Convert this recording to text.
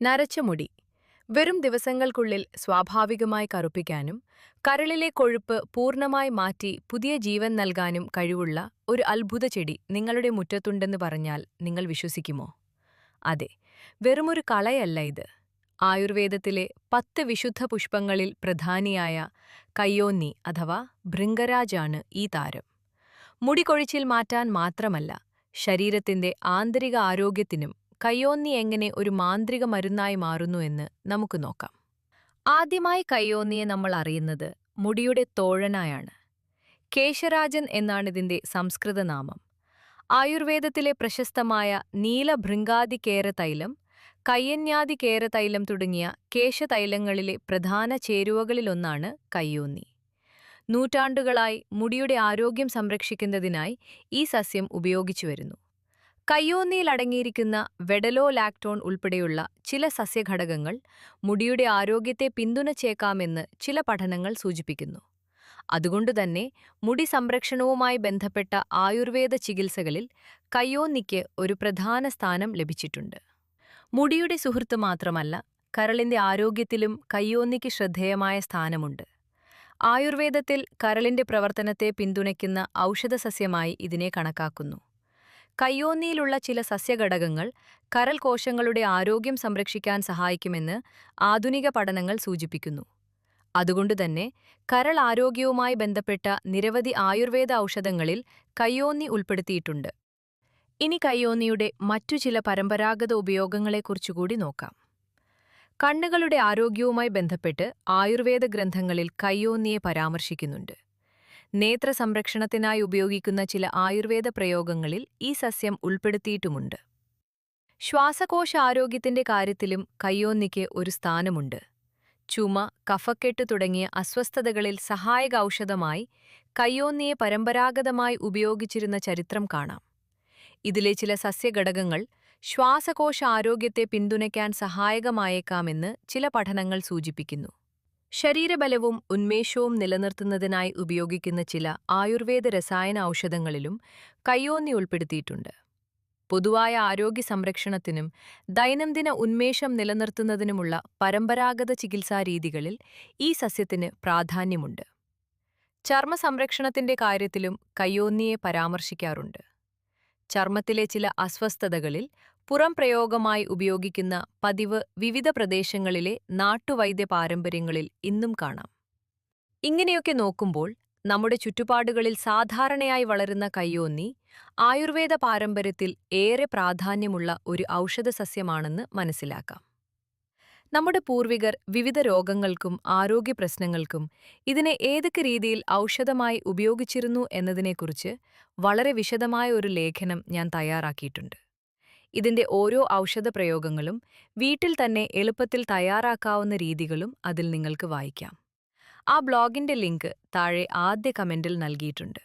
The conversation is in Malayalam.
നരച്ച മുടി വെറും ദിവസങ്ങൾക്കുള്ളിൽ സ്വാഭാവികമായി കറുപ്പിക്കാനും കരളിലെ കൊഴുപ്പ് പൂർണ്ണമായി മാറ്റി പുതിയ ജീവൻ നൽകാനും കഴിവുള്ള ഒരു അത്ഭുത ചെടി നിങ്ങളുടെ മുറ്റത്തുണ്ടെന്ന് പറഞ്ഞാൽ നിങ്ങൾ വിശ്വസിക്കുമോ? അതെ, വെറുമൊരു കളയല്ല ഇത്. ആയുർവേദത്തിലെ 10 വിശുദ്ധ പുഷ്പങ്ങളിൽ പ്രധാനിയായ കയ്യോന്നി അഥവാ ഭൃംഗരാജാണ് ഈ താരം. മുടി കൊഴിച്ചിൽ മാറ്റാൻ മാത്രമല്ല, ശരീരത്തിന്റെ ആന്തരിക ആരോഗ്യത്തിനും കയ്യോന്നി എങ്ങനെ ഒരു മാന്ത്രിക മരുന്നായി മാറുന്നു എന്ന് നമുക്ക് നോക്കാം. ആദ്യമായി കയ്യോന്നിയെ നമ്മൾ അറിയുന്നത് മുടിയുടെ തോഴനായാണ്. കേശരാജൻ എന്നാണിതിന്റെ സംസ്കൃത നാമം. ആയുർവേദത്തിലെ പ്രശസ്തമായ നീലഭൃംഗാദി കേരതൈലം, കയ്യന്യാദി കേരതൈലം തുടങ്ങിയ കേശതൈലങ്ങളിലെ പ്രധാന ചേരുവകളിലൊന്നാണ് കയ്യോന്നി. നൂറ്റാണ്ടുകളായി മുടിയുടെ ആരോഗ്യം സംരക്ഷിക്കുന്നതിനായി ഈ സസ്യം ഉപയോഗിച്ചുവരുന്നു. കയ്യോന്നിയിൽ അടങ്ങിയിരിക്കുന്ന വെഡലോലാക്ടോൺ ഉൾപ്പെടെയുള്ള ചില സസ്യഘടകങ്ങൾ മുടിയുടെ ആരോഗ്യത്തെ പിന്തുണച്ചേക്കാമെന്ന് ചില പഠനങ്ങൾ സൂചിപ്പിക്കുന്നു. അതുകൊണ്ടുതന്നെ മുടി സംരക്ഷണവുമായി ബന്ധപ്പെട്ട ആയുർവേദ ചികിത്സകളിൽ കയ്യോന്നിക്ക് ഒരു പ്രധാന സ്ഥാനം ലഭിച്ചിട്ടുണ്ട്. മുടിയുടെ സുഹൃത്ത് മാത്രമല്ല, കരളിന്റെ ആരോഗ്യത്തിലും കയ്യോന്നിക്ക് ശ്രദ്ധേയമായ സ്ഥാനമുണ്ട്. ആയുർവേദത്തിൽ കരളിന്റെ പ്രവർത്തനത്തെ പിന്തുണയ്ക്കുന്ന ഔഷധസസ്യമായി ഇതിനെ കണക്കാക്കുന്നു. കയ്യോന്നിയിലുള്ള ചില സസ്യഘടകങ്ങൾ കരൾ കോശങ്ങളുടെ ആരോഗ്യം സംരക്ഷിക്കാൻ സഹായിക്കുമെന്ന് ആധുനിക പഠനങ്ങൾ സൂചിപ്പിക്കുന്നു. അതുകൊണ്ടുതന്നെ കരൾ ആരോഗ്യവുമായി ബന്ധപ്പെട്ട നിരവധി ആയുർവേദ ഔഷധങ്ങളിൽ കയ്യോന്നി ഉൾപ്പെടുത്തിയിട്ടുണ്ട്. ഇനി കയ്യോന്നിയുടെ മറ്റു ചില പരമ്പരാഗത ഉപയോഗങ്ങളെക്കുറിച്ചുകൂടി നോക്കാം. കണ്ണുകളുടെ ആരോഗ്യവുമായി ബന്ധപ്പെട്ട് ആയുർവേദ ഗ്രന്ഥങ്ങളിൽ കയ്യോന്നിയെ പരാമർശിക്കുന്നുണ്ട്. നേത്ര സംരക്ഷണത്തിനായി ഉപയോഗിക്കുന്ന ചില ആയുർവേദ പ്രയോഗങ്ങളിൽ ഈ സസ്യം ഉൾപ്പെടുത്തിയിട്ടുമുണ്ട്. ശ്വാസകോശ ആരോഗ്യത്തിന്റെ കാര്യത്തിലും കയ്യോന്നിക്ക് ഒരു സ്ഥാനമുണ്ട്. ചുമ, കഫക്കെട്ട് തുടങ്ങിയ അസ്വസ്ഥതകളിൽ സഹായക ഔഷധമായി കയ്യോന്നിയെ പരമ്പരാഗതമായി ഉപയോഗിച്ചിരുന്ന ചരിത്രം കാണാം. ഇതിലെ ചില സസ്യഘടകങ്ങൾ ശ്വാസകോശ ആരോഗ്യത്തെ പിന്തുണയ്ക്കാൻ സഹായകമായേക്കാമെന്ന് ചില പഠനങ്ങൾ സൂചിപ്പിക്കുന്നു. ശരീരബലവും ഉന്മേഷവും നിലനിർത്തുന്നതിനായി ഉപയോഗിക്കുന്ന ചില ആയുർവേദ രസായന ഔഷധങ്ങളിലും കയ്യോന്നി ഉൾപ്പെടുത്തിയിട്ടുണ്ട്. പൊതുവായ ആരോഗ്യ സംരക്ഷണത്തിനും ദൈനംദിന ഉന്മേഷം നിലനിർത്തുന്നതിനുമുള്ള പരമ്പരാഗത ചികിത്സാരീതികളിൽ ഈ സസ്യത്തിന് പ്രാധാന്യമുണ്ട്. ചർമ്മ സംരക്ഷണത്തിന്റെ കാര്യത്തിലും കയ്യോന്നിയെ പരാമർശിക്കാറുണ്ട്. ചർമ്മത്തിലെ ചില അസ്വസ്ഥതകളിൽ പുറം പ്രയോഗമായി ഉപയോഗിക്കുന്ന പതിവ് വിവിധ പ്രദേശങ്ങളിലെ നാട്ടുവൈദ്യ പാരമ്പര്യങ്ങളിൽ ഇന്നും കാണാം. ഇങ്ങനെയൊക്കെ നോക്കുമ്പോൾ നമ്മുടെ ചുറ്റുപാടുകളിൽ സാധാരണയായി വളരുന്ന കയ്യോന്നി ആയുർവേദ പാരമ്പര്യത്തിൽ ഏറെ പ്രാധാന്യമുള്ള ഒരു ഔഷധസസ്യമാണെന്ന് മനസ്സിലാക്കാം. നമ്മുടെ പൂർവികർ വിവിധ രോഗങ്ങൾക്കും ആരോഗ്യ പ്രശ്നങ്ങൾക്കും ഇതിനെ ഏതൊക്കെ രീതിയിൽ ഔഷധമായി ഉപയോഗിച്ചിരുന്നു എന്നതിനെക്കുറിച്ച് വളരെ വിശദമായ ഒരു ലേഖനം ഞാൻ തയ്യാറാക്കിയിട്ടുണ്ട്. ഇതിന്റെ ഓരോ ഔഷധ പ്രയോഗങ്ങളും വീട്ടിൽ തന്നെ എളുപ്പത്തിൽ തയ്യാറാക്കാവുന്ന രീതികളും അതിൽ നിങ്ങൾക്ക് വായിക്കാം. ആ ബ്ലോഗിന്റെ ലിങ്ക് താഴെ ആദ്യ കമന്റിൽ നൽകിയിട്ടുണ്ട്.